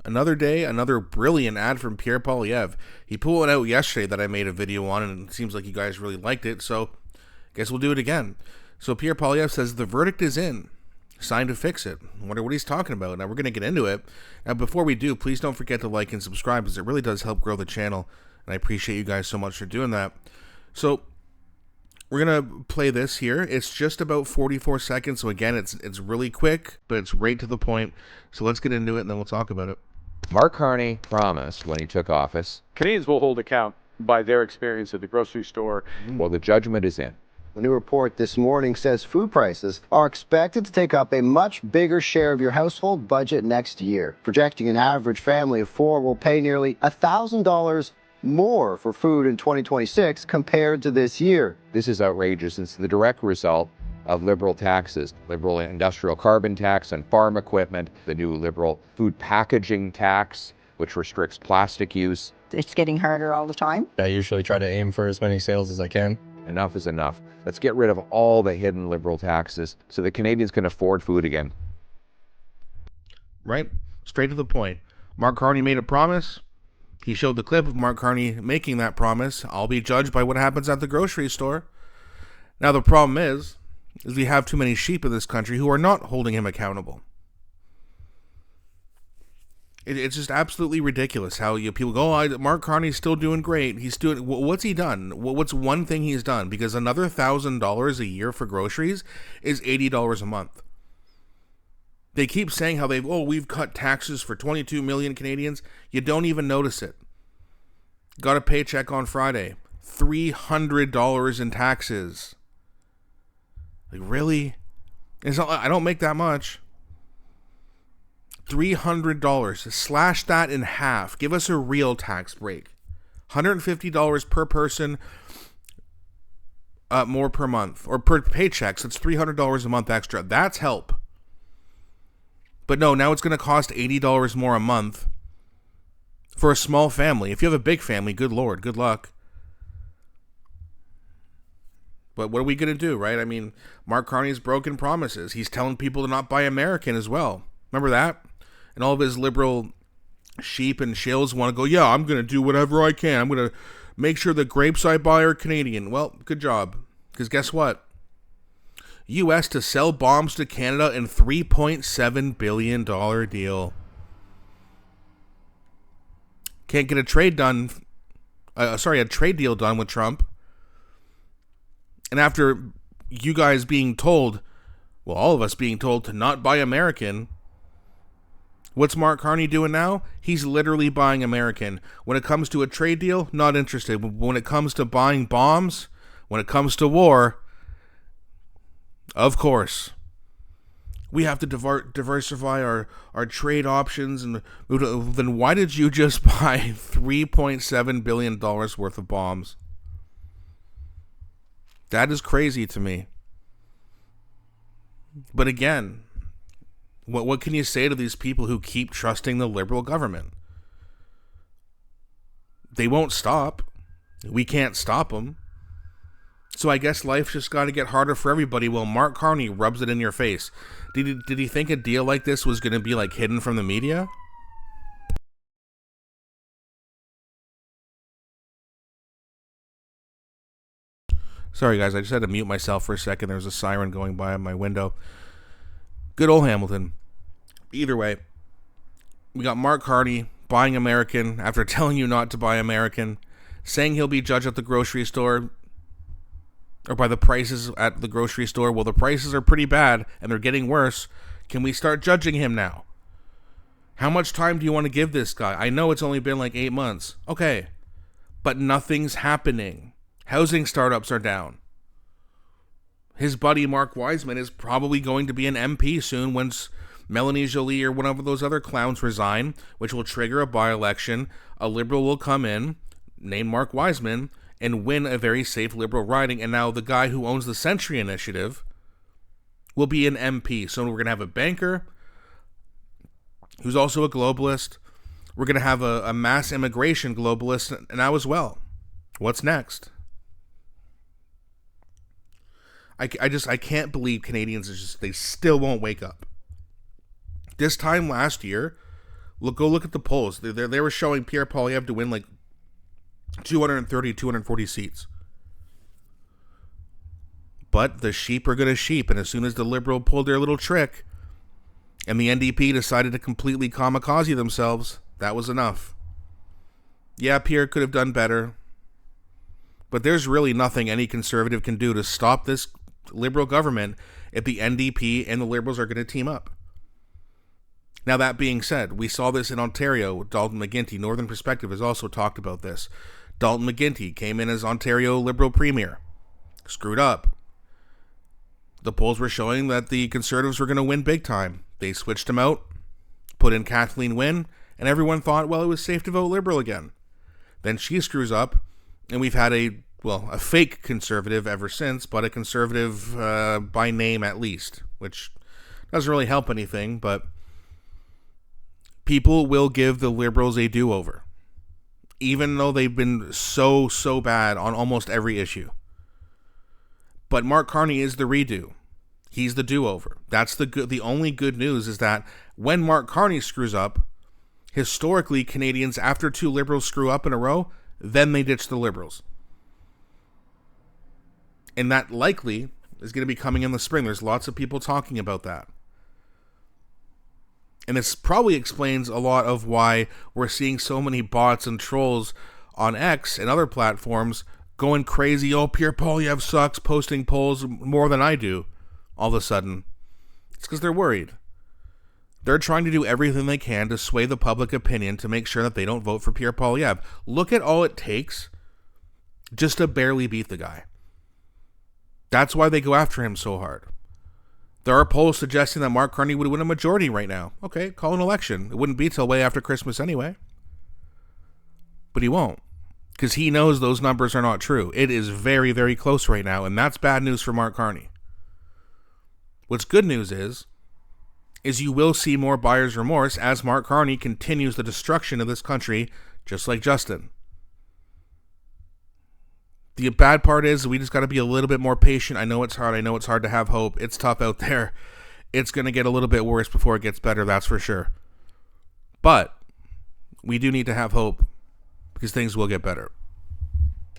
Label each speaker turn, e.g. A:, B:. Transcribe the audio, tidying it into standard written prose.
A: Another day, another brilliant ad from Pierre Poilievre. He put one out yesterday that I made a video on, and it seems like you guys really liked it, so guess we'll do it again. So Pierre Poilievre says the verdict is in. Signed to fix it. I wonder what he's talking about. Now we're going to get into it. Now before we do, please don't forget to like and subscribe because it really does help grow the channel, and I appreciate you guys so much for doing that. So we're going to play this here. It's just about 44 seconds, so again, it's really quick, but it's right to the point. So let's get into it, and then we'll talk about it.
B: Mark Carney promised when he took office,
C: Canadians will hold account by their experience at the grocery store.
B: well, the judgment is in.
D: The new report this morning says food prices are expected to take up a much bigger share of your household budget next year. Projecting an average family of four will pay nearly $1,000 more for food in 2026 compared to this year.
B: This is outrageous. It's the direct result of liberal taxes, liberal industrial carbon tax on farm equipment, the new liberal food packaging tax, which restricts plastic use.
E: It's getting harder all the time.
F: I usually try to aim for as many sales as I can.
B: Enough is enough. Let's get rid of all the hidden liberal taxes so that Canadians can afford food again.
A: Right? Straight to the point. Mark Carney made a promise. He showed the clip of Mark Carney making that promise. I'll be judged by what happens at the grocery store. Now the problem is we have too many sheep in this country who are not holding him accountable. It's just absolutely ridiculous how people go, oh, Mark Carney's still doing great. He's doing, what's he done? What's one thing he's done? Because another $1,000 a year for groceries is $80 a month. They keep saying how we've cut taxes for 22 million Canadians. You don't even notice it. Got a paycheck on Friday. $300 in taxes. Like, really? It's not, I don't make that much. $300. Slash that in half. Give us a real tax break. $150 per person more per month. Or per paycheck. So it's $300 a month extra. That's help. But no, now it's going to cost $80 more a month for a small family. If you have a big family, good Lord, good luck. But what are we going to do, right? I mean, Mark Carney's broken promises. He's telling people to not buy American as well. Remember that? And all of his liberal sheep and shills want to go, yeah, I'm going to do whatever I can. I'm going to make sure the grapes I buy are Canadian. Well, good job. Because guess what? U.S. to sell bombs to Canada in $3.7 billion deal. Can't get a trade deal done with Trump. And after you guys being told, well, all of us being told to not buy American, what's Mark Carney doing now? He's literally buying American. When it comes to a trade deal, not interested. When it comes to buying bombs, when it comes to war, of course. We have to diversify our trade options. And then why did you just buy $3.7 billion worth of bombs? That is crazy to me. But again, what can you say to these people who keep trusting the liberal government? They won't stop. We can't stop them. So I guess life's just got to get harder for everybody. Well, Mark Carney rubs it in your face. Did he think a deal like this was going to be like hidden from the media? Sorry, guys, I just had to mute myself for a second. There was a siren going by on my window. Good old Hamilton. Either way, we got Mark Carney buying American after telling you not to buy American, saying he'll be judged at the grocery store or by the prices at the grocery store. Well, the prices are pretty bad and they're getting worse. Can we start judging him now? How much time do you want to give this guy? I know it's only been like 8 months. Okay, but nothing's happening. Housing startups are down. His buddy Mark Wiseman is probably going to be an MP soon once Melanie Joly or one of those other clowns resign, which will trigger a by-election. A liberal will come in, named Mark Wiseman, and win a very safe liberal riding. And now the guy who owns the Century Initiative will be an MP. So we're going to have a banker who's also a globalist. We're going to have a mass immigration globalist now as well. What's next? I can't believe Canadians they still won't wake up. This time last year, Go look at the polls. They were showing Pierre Poilievre to win like 230, 240 seats. But the sheep are going to sheep, and as soon as the Liberal pulled their little trick and the NDP decided to completely kamikaze themselves, that was enough. Yeah, Pierre could have done better, but there's really nothing any Conservative can do to stop this Liberal government if the NDP and the Liberals are going to team up. Now, that being said, we saw this in Ontario with Dalton McGuinty. Northern Perspective has also talked about this. Dalton McGuinty came in as Ontario Liberal Premier. Screwed up. The polls were showing that the Conservatives were going to win big time. They switched him out, put in Kathleen Wynne, and everyone thought, well, it was safe to vote Liberal again. Then she screws up, and we've had a fake Conservative ever since, but a Conservative by name at least, which doesn't really help anything, but people will give the Liberals a do-over, even though they've been so bad on almost every issue. But Mark Carney is the redo. He's the do-over. That's the only good news is that when Mark Carney screws up, historically, Canadians, after two Liberals screw up in a row, then they ditch the Liberals. And that likely is going to be coming in the spring. There's lots of people talking about that. And this probably explains a lot of why we're seeing so many bots and trolls on X and other platforms going crazy. Oh, Pierre Poilievre sucks, posting polls more than I do all of a sudden. It's because they're worried. They're trying to do everything they can to sway the public opinion to make sure that they don't vote for Pierre Poilievre. Look at all it takes just to barely beat the guy. That's why they go after him so hard. There are polls suggesting that Mark Carney would win a majority right now. Okay, call an election. It wouldn't be till way after Christmas anyway. But he won't, because he knows those numbers are not true. It is very, very close right now, and that's bad news for Mark Carney. What's good news is you will see more buyer's remorse as Mark Carney continues the destruction of this country, just like Justin. The bad part is we just got to be a little bit more patient. I know it's hard. I know it's hard to have hope. It's tough out there. It's going to get a little bit worse before it gets better, that's for sure. But we do need to have hope because things will get better.